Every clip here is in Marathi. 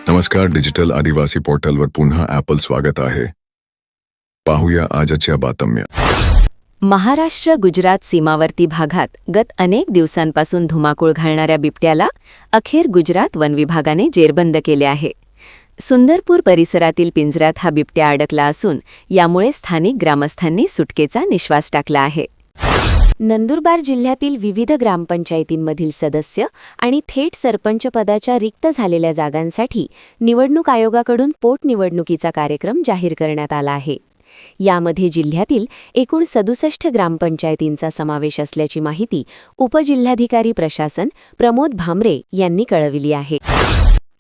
नमस्कार, डिजिटल आदिवासी पोर्टलवर पुन्हा ॲपल स्वागत आहे. पाहूया आजच्या बातम्या. महाराष्ट्र गुजरात सीमावर्ती भागात गत अनेक दिवसांपासून धुमाकूळ घालणाऱ्या बिबट्याला अखेर गुजरात वन विभागाने जेरबंद केले आहे. सुंदरपूर परिसरातील पिंजऱ्यात हा बिबट्या अडकला असून यामुळे स्थानिक ग्रामस्थांनी सुटकेचा निश्वास टाकला आहे. नंदुरबार जिल्ह्यातील विविध ग्रामपंचायतींमधील सदस्य आणि थेट सरपंच पदाच्या रिक्त झालेल्या जागांसाठी निवडणूक आयोगाकडून पोटनिवडणुकीचा कार्यक्रम जाहीर करण्यात आला आहे. यामध्ये जिल्ह्यातील एकूण 67 ग्रामपंचायतींचा समावेश असल्याची माहिती उपजिल्हाधिकारी प्रशासन प्रमोद भामरे यांनी कळविली आहे.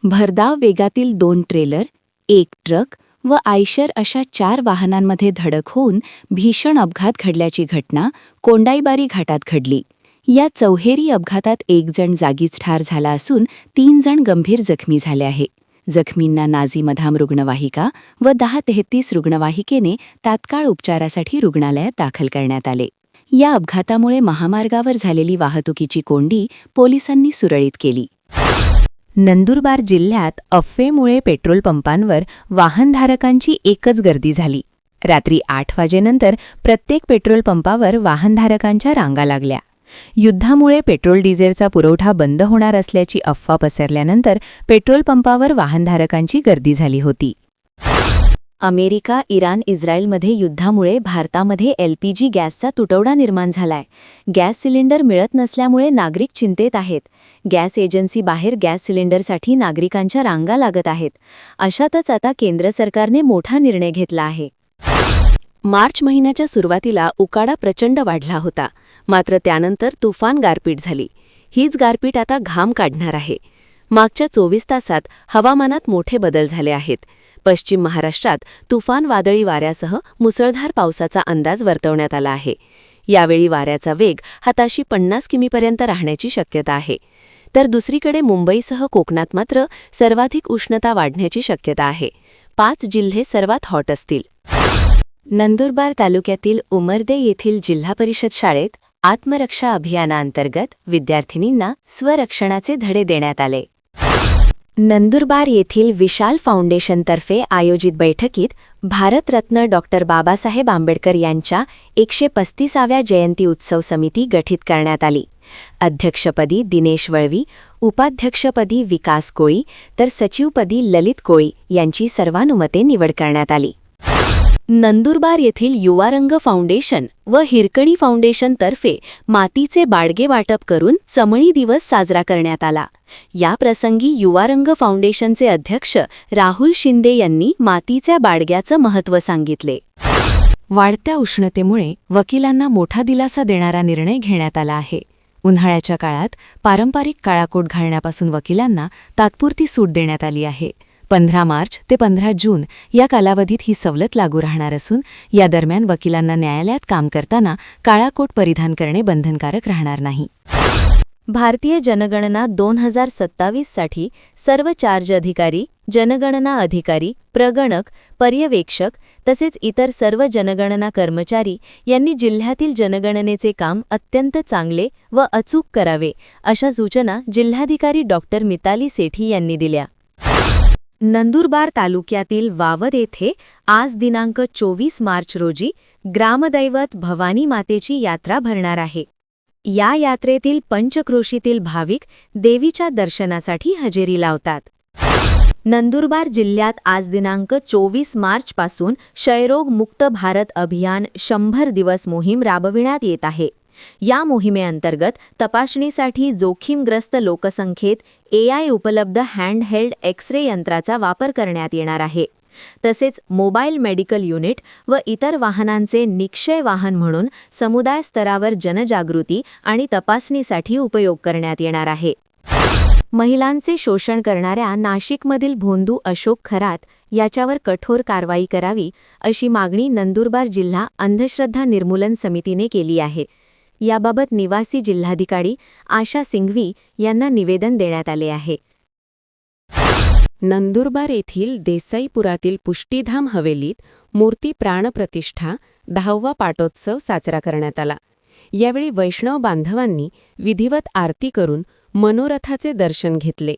भरधाव वेगातील 2 ट्रेलर, 1 ट्रक व आयशर अशा 4 वाहनांमध्ये धडक होऊन भीषण अपघात घडल्याची घटना कोंडाईबारी घाटात घडली. या चौहेरी अपघातात 1 जण जागीच ठार झाला असून 3 जण गंभीर जखमी झाले आहे. जखमींना नाझी मधाम रुग्णवाहिका व 1033 रुग्णवाहिकेने तात्काळ उपचारासाठी रुग्णालयात दाखल करण्यात आले. या अपघातामुळे महामार्गावर झालेली वाहतुकीची कोंडी पोलिसांनी सुरळीत केली. नंदुरबार जिल्ह्यात अफवेमुळे पेट्रोल पंपांवर वाहनधारकांची एकच गर्दी झाली. रात्री 8 वाजेनंतर प्रत्येक पेट्रोल पंपावर वाहनधारकांच्या रांगा लागल्या. युद्धामुळे पेट्रोल डिझेलचा पुरवठा बंद होणार असल्याची अफवा पसरल्यानंतर पेट्रोल पंपावर वाहनधारकांची गर्दी झाली होती. अमेरिका, इराण, इस्रायलमध्ये युद्धामुळे भारतामध्ये LPG गॅसचा तुटवडा निर्माण झालाय. गॅस सिलेंडर मिळत नसल्यामुळे नागरिक चिंतेत आहेत. गॅस एजन्सी बाहेर गॅस सिलेंडरसाठी नागरिकांच्या रांगा लागत आहेत. अशातच आता केंद्र सरकारने मोठा निर्णय घेतला आहे. मार्च महिन्याच्या सुरुवातीला उकाडा प्रचंड वाढला होता, मात्र त्यानंतर तुफान गारपीट झाली. हीच गारपीट आता घाम काढणार आहे. मागच्या 24 तासात हवामानात मोठे बदल झाले आहेत. पश्चिम महाराष्ट्रात तुफान वादळी वाऱ्यासह मुसळधार पावसाचा अंदाज वर्तवण्यात आला आहे. यावेळी वाऱ्याचा वेग हाताशी 50 किमीपर्यंत राहण्याची शक्यता आहे. तर दुसरीकडे मुंबईसह कोकणात मात्र सर्वाधिक उष्णता वाढण्याची शक्यता आहे. 5 जिल्हे सर्वात हॉट असतील. नंदुरबार तालुक्यातील उमरदे येथील जिल्हा परिषद शाळेत आत्मरक्षा अभियानाअंतर्गत विद्यार्थिनींना स्वरक्षणाचे धडे देण्यात आले. नंदुरबार येथील विशाल फाउंडेशनतर्फे आयोजित बैठकीत भारतरत्न डॉ. बाबासाहेब आंबेडकर यांच्या 135व्या जयंती उत्सव समिती गठीत करण्यात आली. अध्यक्षपदी दिनेश वळवी, उपाध्यक्षपदी विकास कोळी तर सचिवपदी ललित कोळी यांची सर्वानुमते निवड करण्यात आली. नंदुरबार येथील युवारंग फाउंडेशन व हिरकणी फाउंडेशनतर्फे मातीचे बाडगे वाटप करून चमळी दिवस साजरा करण्यात आला. या प्रसंगी युवारंग फाउंडेशनचे अध्यक्ष राहुल शिंदे यांनी मातीच्या बाडग्याचं महत्त्व सांगितले. वाढत्या उष्णतेमुळे वकिलांना मोठा दिलासा देणारा निर्णय घेण्यात आला आहे. उन्हाळ्याच्या काळात पारंपरिक काळा कोट घालण्यापासून वकिलांना तात्पुरती सूट देण्यात आली आहे. 15 मार्च ते 15 जून या कालावधीत ही सवलत लागू राहणार असून या दरम्यान वकिलांना न्यायालयात काम करताना काळा कोट परिधान करणे बंधनकारक राहणार नाही. भारतीय जनगणना 2027 साठी सर्व चार्ज अधिकारी, जनगणना अधिकारी, प्रगणक, पर्यवेक्षक तसेच इतर सर्व जनगणना कर्मचारी यांनी जिल्ह्यातील जनगणनेचे काम अत्यंत चांगले व अचूक करावे अशा सूचना जिल्हाधिकारी डॉ. मिताली सेठी यांनी दिल्या. नंदुरबार तालुक्यातील वावद येथे आज दिनांक 24 मार्च रोजी ग्रामदैवत भवानी मातेची यात्रा भरणार आहे. या यात्रेतील पंचक्रोशीतील भाविक देवीच्या दर्शनासाठी हजेरी लावतात. नंदुरबार जिल्ह्यात आज दिनांक 24 मार्चपासून क्षयरोग मुक्त भारत अभियान 100 दिवस मोहीम राबविण्यात येत आहे. या मोहिमेअंतर्गत तपासणीसाठी जोखीमग्रस्त लोकसंख्येत AI उपलब्ध हँडहेल्ड एक्स-रे यंत्राचा वापर करण्यात येणार आहे. तसेच मोबाईल मेडिकल युनिट व इतर वाहनांचे निक्षय वाहन म्हणून समुदाय स्तरावर जनजागृती आणि तपासणीसाठी उपयोग करण्यात येणार आहे. महिलांचे शोषण करणाऱ्या नाशिकमधील भोंदू अशोक खरात याच्यावर कठोर कारवाई करावी अशी मागणी नंदुरबार जिल्हा अंधश्रद्धा निर्मूलन समितीने केली आहे. याबाबत निवासी जिल्हाधिकारी आशा सिंघवी यांना निवेदन देण्यात आले आहे. नंदुरबार येथील देसाईपुरातील पुष्टीधाम हवेलीत मूर्ती प्राणप्रतिष्ठा 10वा पाटोत्सव साजरा करण्यात आला. यावेळी वैष्णव बांधवांनी विधिवत आरती करून मनोरथाचे दर्शन घेतले.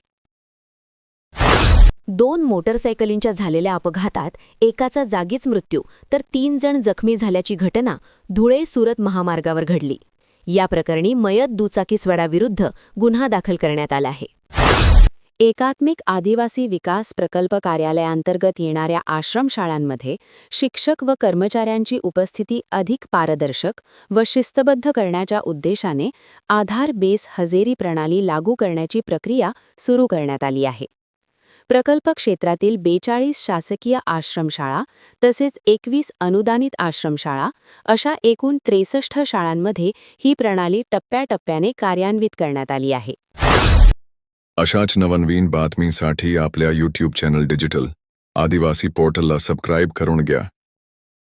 2 मोटरसायकलींच्या झालेल्या अपघातात एकाचा जागीच मृत्यू तर 3 जण जखमी झाल्याची घटना धुळे-सुरत महामार्गावर घडली. या प्रकरणी मयत दुचाकीस्वाराविरुद्ध गुन्हा दाखल करण्यात आला आहे. एकात्मिक आदिवासी विकास प्रकल्प कार्यालयाअंतर्गत येणाऱ्या आश्रमशाळांमध्ये शिक्षक व कर्मचाऱ्यांची उपस्थिती अधिक पारदर्शक व शिस्तबद्ध करण्याच्या उद्देशाने आधार बेस हजेरी प्रणाली लागू करण्याची प्रक्रिया सुरू करण्यात आली आहे. प्रकल्प क्षेत्रातील 42 शासकीय आश्रमशाळा तसेच 21 अनुदानित आश्रमशाळा अशा एकूण 63 शाळांमध्ये ही प्रणाली टप्प्याटप्प्याने कार्यान्वित करण्यात आली आहे. अशाच नवनवीन बातमीसाठी आपल्या यूट्यूब चॅनल डिजिटल आदिवासी पोर्टलला सबस्क्राईब करून घ्या.